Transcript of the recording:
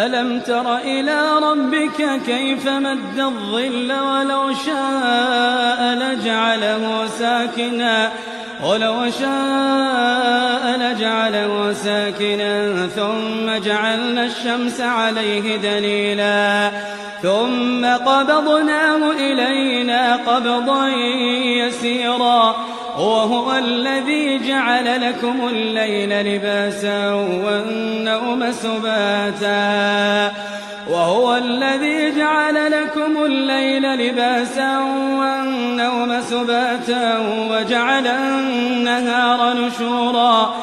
ألم تر إلى ربك كيف مد الظل ولو شاء لجعله ساكنا ثم جعلنا الشمس عليه دليلا ثم قبضناه إلينا قبضا يسيرا وهو الذي جعل لكم الليل لباسا والنوم سباتا وجعل النهار نشورا